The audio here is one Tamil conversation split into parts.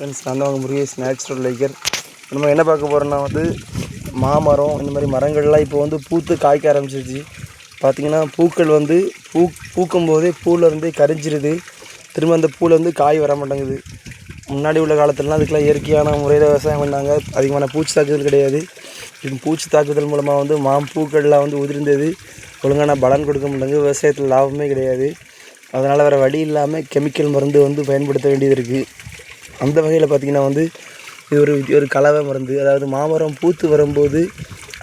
ஃப்ரெண்ட்ஸ், நான் தான் முருகேஷ் நேச்சுரல் லைக்கர். நம்ம என்ன பார்க்க போகிறோன்னா மாமரம் இந்த மாதிரி மரங்கள்லாம் இப்போ பூத்து காய்க்க ஆரம்பிச்சிருச்சு. பார்த்திங்கன்னா பூக்கள் பூக்கும் போதே பூவிலேருந்தே கரிஞ்சிருது. திரும்ப அந்த பூவில் காய் வர மாட்டேங்குது. முன்னாடி உள்ள காலத்துலலாம் அதுக்கெல்லாம் இயற்கையான முறையில் விவசாயம் பண்ணாங்க. அதிகமான பூச்சி தாக்குதல் கிடையாது. இப்போ பூச்சி தாக்குதல் மூலமாக மாம்பூக்கள்லாம் உதிர்ந்தது. ஒழுங்கான பலன் கொடுக்க மாட்டேங்குது. விவசாயத்தில் லாபமே கிடையாது. அதனால் வேறு வழி இல்லாமல் கெமிக்கல் மருந்து பயன்படுத்த வேண்டியது இருக்குது. அந்த வகையில் பார்த்திங்கன்னா இது ஒரு கலவை மருந்து. அதாவது மாமரம் பூத்து வரும்போது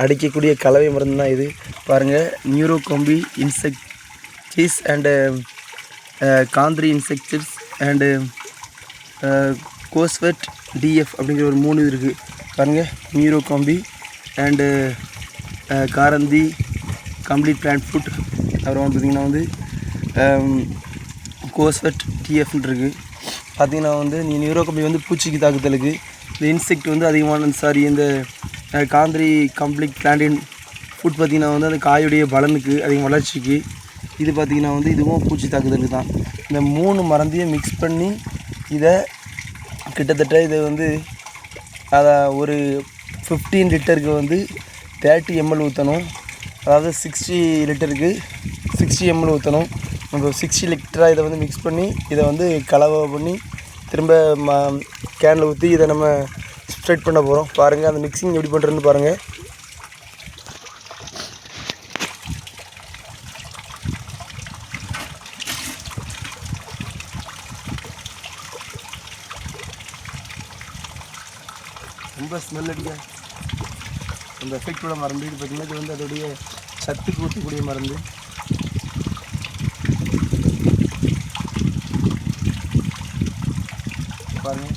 அடிக்கக்கூடிய கலவை மருந்து தான் இது. பாருங்கள், நியூரோகாம்பி இன்செக்டிஸ் அண்டு காந்திரி இன்செக்டிஸ் அண்டு கோஸ்வெட் டிஎஃப் அப்படிங்கிற ஒரு 3 இது இருக்குது. பாருங்கள், நியூரோகாம்பி அண்டு காரந்தி கம்ப்ளீட் பிளான்ட் ஃபுட். அப்புறம் பார்த்திங்கன்னா கோஸ்வெட் டிஎஃப்னு இருக்குது. பார்த்திங்கன்னா நியூரோகாம்பி பூச்சிக்கு தாக்குதலுக்கு, இந்த இன்செக்ட் அதிகமான இந்த காந்திரி கம்ப்ளீட் பிளான்ட் ஃபுட் பார்த்திங்கன்னா அந்த காயுடைய பலனுக்கு அதிக வளர்ச்சிக்கு. இது பார்த்திங்கன்னா இதுவும் பூச்சி தாக்குதலுக்கு தான். இந்த 3 மருந்தையும் மிக்ஸ் பண்ணி இதை கிட்டத்தட்ட இதை அதை ஒரு 15 லிட்டருக்கு 30 ml ஊற்றணும். அதாவது 60 லிட்டருக்கு 60 ml ஊற்றணும். நம்ம 60 லிட்டராக இதை மிக்ஸ் பண்ணி இதை கலவை பண்ணி திரும்ப கேனில் ஊற்றி இதை நம்ம ஸ்ப்ரெட் பண்ண போகிறோம். பாருங்கள், அந்த மிக்சிங் எப்படி பண்ணுறதுன்னு பாருங்கள். ரொம்ப ஸ்மெல் அடிக்க அந்த எஃபெக்டோட மருந்து. இது பார்த்திங்கன்னா இது அதோடைய சத்துக்கு ஊற்றக்கூடிய மருந்து. பாருங்கள்,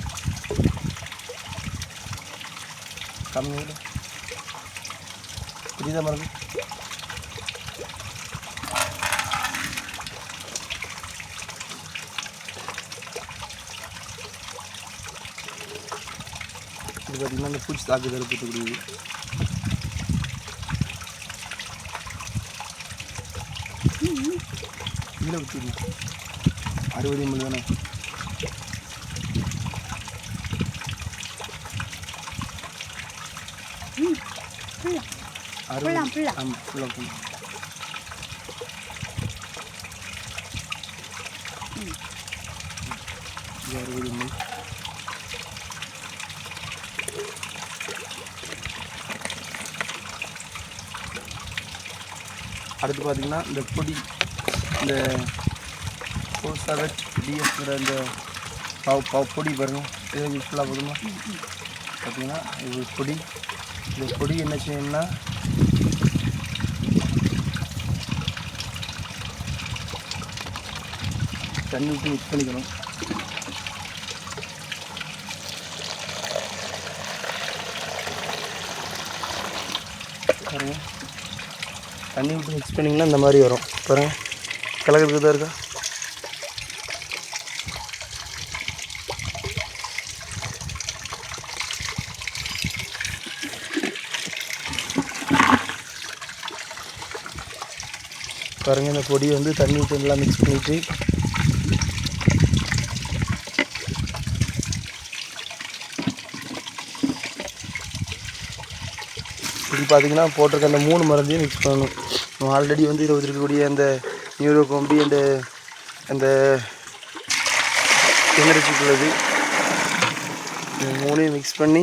கம்மியில் புரியுதா மருந்து. இது பார்த்திங்கன்னா அந்த பூச்சி தாக்குதல் பூத்தக்கூடியது. இதில் ஊற்றிடுங்க. 60 ml தானே. ஃபுல்லாக 60 ml. அடுத்து பார்த்திங்கன்னா இந்த பொடி, இந்த கோஸ்வெட் டிஎஃப்ங்கிற இந்த பொடி பாருங்கள். இது யூஸ்ஃபுல்லாக போதுமா? பார்த்திங்கன்னா இது பொடி. இந்த பொடி என்ன செய்யணும்னா தண்ணி விட்டு மிக்ஸ் பண்ணிக்கணும். பாருங்கள், தண்ணி விட்டு மிக்ஸ் பண்ணிங்கன்னா இந்த மாதிரி வரும். பாருங்கள், கலக்கிறதுக்கு தான் இருக்கா. பாருங்கள், இந்த பொடி தண்ணி விட்டு எல்லாம் மிக்ஸ் பண்ணிவிட்டு இது பார்த்திங்கன்னா போட்டிருக்க அந்த 3 மருந்தையும் மிக்ஸ் பண்ணணும். நம்ம ஆல்ரெடி இதில் இருக்கக்கூடிய அந்த நியூரோகாம்பி அந்த எனர்ஜிக்கு உள்ளது. இந்த 3ஐயும் மிக்ஸ் பண்ணி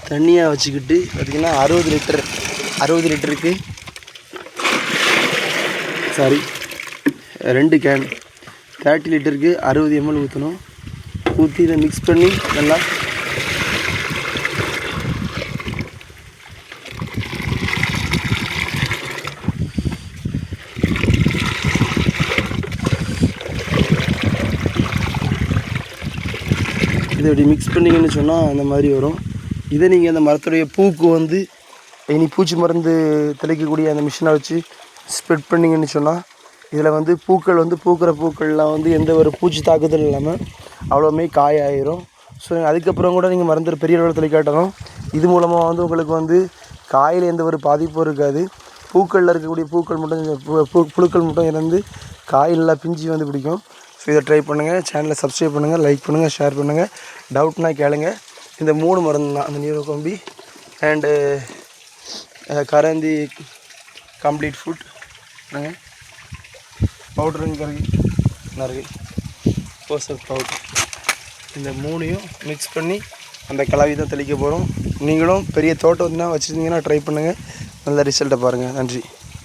தண்ணியாக வச்சுக்கிட்டு பார்த்திங்கன்னா 60 லிட்டருக்கு 2 கேன் 30 லிட்டருக்கு 60 ml ஊற்றணும். ஊற்றி இதை மிக்ஸ் பண்ணி நல்லா இதை இப்படி மிக்ஸ் பண்ணிங்கன்னு சொன்னால் அந்த மாதிரி வரும். இதை நீங்கள் அந்த மரத்துடைய பூக்கு இனி பூச்சி மருந்து தெளிக்கக்கூடிய அந்த மிஷினை வச்சு ஸ்ப்ரெட் பண்ணிங்கன்னு சொன்னால் இதில் பூக்கள் பூக்கிற பூக்கள்லாம் எந்த ஒரு பூச்சி தாக்குதல் இல்லாமல் அவ்வளோமே காயாயிரும். ஸோ அதுக்கப்புறம் கூட நீங்கள் மருந்து பெரிய அளவில் தெளிக்காட்டணும். இது மூலமாக உங்களுக்கு காயில் எந்த ஒரு பாதிப்பும் இருக்காது. பூக்களில் இருக்கக்கூடிய புழுக்கள் மட்டும் இறந்து காய் நல்லா பிஞ்சு பிடிக்கும். ஸோ இதை ட்ரை பண்ணுங்கள். சேனலை சப்ஸ்கிரைப் பண்ணுங்கள், லைக் பண்ணுங்கள், ஷேர் பண்ணுங்கள். டவுட்னா கேளுங்க. இந்த 3 மருந்து தான், அந்த நீரோகம்பி அண்டு கரந்தி கம்ப்ளீட் ஃபுட் என்னங்க பவுட்ருங்க நிறைய போஸ்டர் பவுட்ரு, இந்த 3ஐயும் மிக்ஸ் பண்ணி அந்த கலவை தான் தெளிக்க போகிறோம். நீங்களும் பெரிய தோட்டம் வச்சுருந்தீங்கன்னா ட்ரை பண்ணுங்கள். நல்ல ரிசல்ட்டை பாருங்கள். நன்றி.